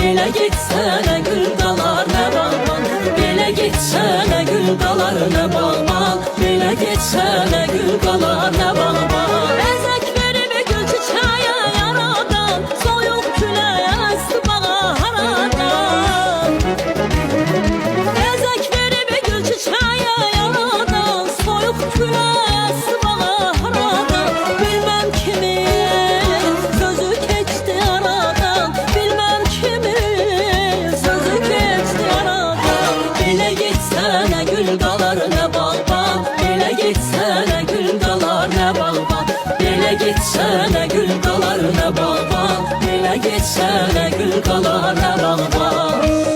Belə getsənə gül qalar nə bağban, belə getsənə gül qalar nə bağban, belə getsənə gül qalar nə bağban. Əzək verib gül çiçəyə yaradan, soyuq küləyə əsdi bağa haradan. Əzək verib gül çiçəyə yaradan, soyuq küləyə əsdi bağa haradan. Bilməm kimin sözü keçdi aradan, bilməm kimin sözü keçdi aradan. Belə getsənə gül qalar nə bağban, belə getsənə gül qalar nə bağban, belə getsənə gül qalar nə bağban, belə getsənə gül qalar nə bağban.